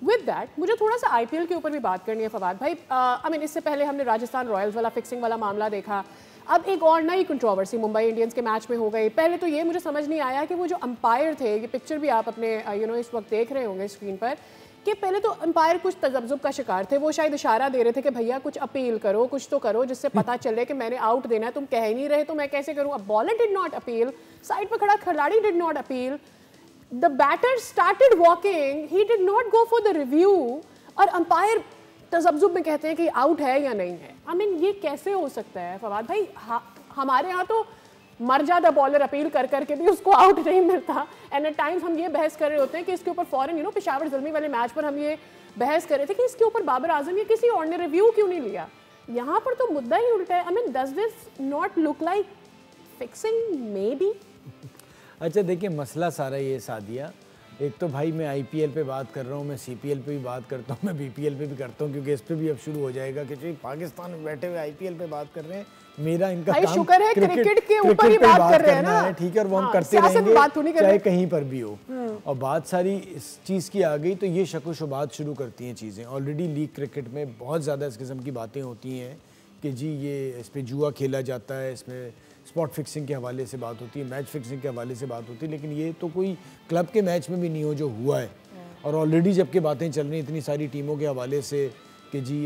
With that मुझे थोड़ा सा आईपीएल के ऊपर भी बात करनी है फवाद भाई। आई मीन इससे पहले हमने राजस्थान रॉयल्स वाला फिक्सिंग वाला मामला देखा, अब एक और नई कंट्रोवर्सी मुंबई इंडियंस के मैच में हो गई। पहले तो ये मुझे समझ नहीं आया कि वो जो अंपायर थे, ये पिक्चर भी आप अपने इस वक्त देख रहे होंगे स्क्रीन पर, कि पहले तो अंपायर कुछ तजब्जुब का शिकार थे। वो शायद इशारा दे रहे थे कि भैया कुछ अपील करो, कुछ तो करो जिससे पता चले कि मैंने आउट देना है, तुम कह ही नहीं रहे तो मैं कैसे करूँ। अब bowler did not appeal, side पर खड़ा खिलाड़ी did not appeal, the batter started walking, he did not go for the review, और अंपायर तजब्जुब में कहते हैं कि आउट है या नहीं है। आई मीन ये कैसे हो सकता है फवाद भाई? हमारे यहाँ तो मर जाता बॉलर अपील कर करके भी उसको आउट नहीं मिलता। एंड एट टाइम्स हम ये बहस कर रहे होते हैं कि इसके ऊपर फॉरन पेशावर ज़ल्मी वाले मैच पर हम ये बहस कर रहे थे कि इसके ऊपर बाबर आजम या किसी और ने रिव्यू क्यों नहीं लिया। यहाँ पर तो मुद्दा ही उल्टा है। I mean does this not look like fixing may be? अच्छा देखिए, मसला सारा ये सादिया, एक तो भाई मैं आईपीएल पे बात कर रहा हूँ, मैं सीपीएल पे भी बात करता हूँ, मैं बीपीएल पे भी करता हूँ, क्योंकि इस पे भी अब शुरू हो जाएगा कि पाकिस्तान में बैठे हुए आईपीएल पे बात कर रहे हैं। मेरा इनका काम शुक्र है क्रिकेट के ऊपर ही बात कर रहे हैं ना, ठीक है, और वो हम करते रहेंगे चाहे कहीं पर भी हो। और बात सारी इस चीज़ की आ गई तो ये शक शुबात शुरू करती हैं चीज़ें। ऑलरेडी लीग क्रिकेट में बहुत ज़्यादा इस किस्म की बातें होती हैं कि जी ये इस पर जुआ खेला जाता है, इसमें स्पॉट फिक्सिंग के हवाले से बात होती है, मैच फिक्सिंग के हवाले से बात होती है, लेकिन ये तो कोई क्लब के मैच में भी नहीं हो जो हुआ है। और ऑलरेडी जबकि बातें चल रही इतनी सारी टीमों के हवाले से कि जी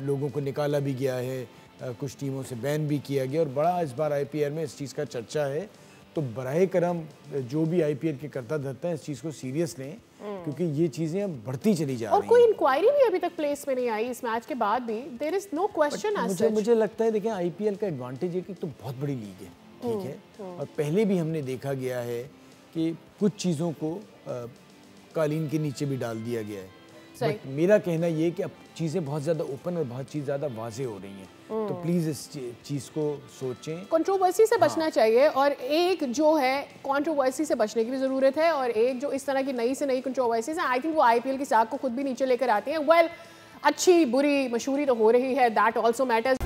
लोगों को निकाला भी गया है, कुछ टीमों से बैन भी किया गया, और बड़ा इस बार आईपीएल में इस चीज़ का चर्चा है। तो बराए करम जो भी आईपीएल के करता धरता है इस चीज़ को सीरियस लें, क्योंकि ये चीज़ें अब बढ़ती चली जा रही हैं। और कोई इंक्वायरी भी अभी तक प्लेस में नहीं आई इस मैच के बाद भी। There is no question as such. मुझे लगता है देखिए, आईपीएल का एडवांटेज है कि तो बहुत बड़ी लीग है, ठीक है, और पहले भी हमने देखा गया है कि कुछ चीज़ों को कालीन के नीचे भी डाल दिया गया है। बट मेरा कहना ये कि अब चीज़ें बहुत ज़्यादा ओपन और बहुत चीज़ ज़्यादा वाज़े हो रही हैं, तो प्लीज़ इस चीज़ को सोचें। कंट्रोवर्सी से बचना चाहिए, और एक जो है कंट्रोवर्सी से बचने की भी ज़रूरत है, और एक जो इस तरह की नई से नई कंट्रोवर्सीज हैं, आई थिंक वो आईपीएल की साख को खुद भी नीचे लेकर आती हैं। वेल, अच्छी बुरी मशहूरी तो हो रही है, दैट ऑल्सो मैटर्स।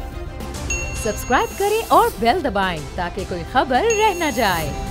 सब्सक्राइब करें और बेल दबाएं ताकि कोई खबर रह न जाए।